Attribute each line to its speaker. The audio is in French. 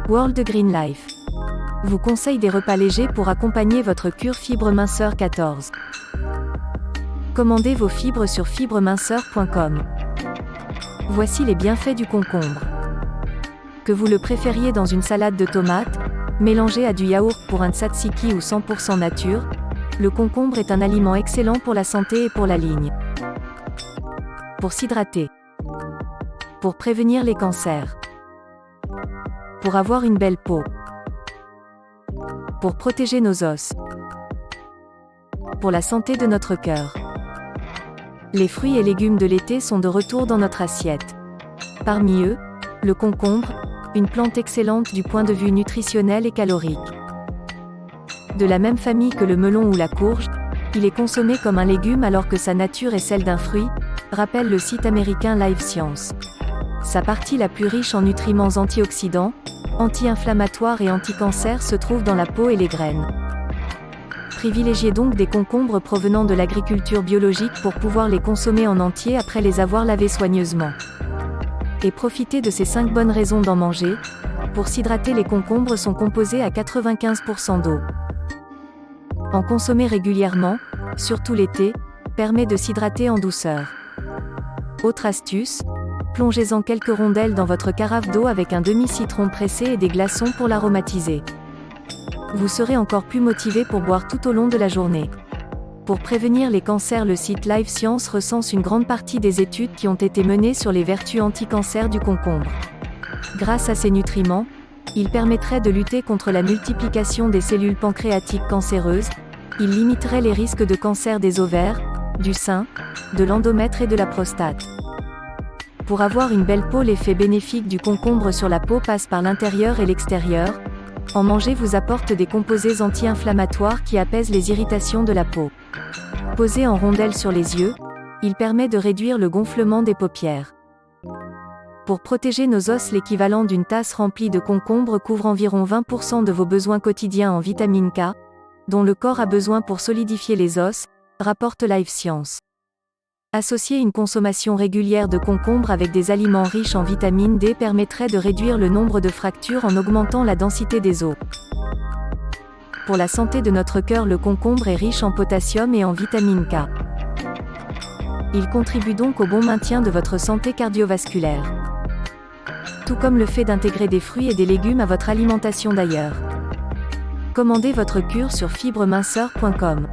Speaker 1: World Green Life vous conseille des repas légers pour accompagner votre cure Fibre Minceur 14. Commandez vos fibres sur fibreminceur.com. Voici les bienfaits du concombre. Que vous le préfériez dans une salade de tomates, mélangé à du yaourt pour un tzatziki ou 100% nature, le concombre est un aliment excellent pour la santé et pour la ligne. Pour s'hydrater. Pour prévenir les cancers. Pour avoir une belle peau. Pour protéger nos os. Pour la santé de notre cœur. Les fruits et légumes de l'été sont de retour dans notre assiette. Parmi eux, le concombre, une plante excellente du point de vue nutritionnel et calorique. De la même famille que le melon ou la courge, il est consommé comme un légume alors que sa nature est celle d'un fruit, rappelle le site américain Live Science. Sa partie la plus riche en nutriments antioxydants, anti-inflammatoires et anti-cancer se trouve dans la peau et les graines. Privilégiez donc des concombres provenant de l'agriculture biologique pour pouvoir les consommer en entier après les avoir lavés soigneusement. Et profitez de ces 5 bonnes raisons d'en manger. Pour s'hydrater, les concombres sont composés à 95% d'eau. En consommer régulièrement, surtout l'été, permet de s'hydrater en douceur. Autre astuce, plongez-en quelques rondelles dans votre carafe d'eau avec un demi-citron pressé et des glaçons pour l'aromatiser. Vous serez encore plus motivé pour boire tout au long de la journée. Pour prévenir les cancers, le site Live Science recense une grande partie des études qui ont été menées sur les vertus anti-cancer du concombre. Grâce à ces nutriments, il permettrait de lutter contre la multiplication des cellules pancréatiques cancéreuses, il limiterait les risques de cancer des ovaires, du sein, de l'endomètre et de la prostate. Pour avoir une belle peau, l'effet bénéfique du concombre sur la peau passe par l'intérieur et l'extérieur. En manger vous apporte des composés anti-inflammatoires qui apaisent les irritations de la peau. Posé en rondelles sur les yeux, il permet de réduire le gonflement des paupières. Pour protéger nos os, l'équivalent d'une tasse remplie de concombre couvre environ 20% de vos besoins quotidiens en vitamine K, dont le corps a besoin pour solidifier les os, rapporte Live Science. Associer une consommation régulière de concombre avec des aliments riches en vitamine D permettrait de réduire le nombre de fractures en augmentant la densité des os. Pour la santé de notre cœur, le concombre est riche en potassium et en vitamine K. Il contribue donc au bon maintien de votre santé cardiovasculaire. Tout comme le fait d'intégrer des fruits et des légumes à votre alimentation d'ailleurs. Commandez votre cure sur fibreminceur.com.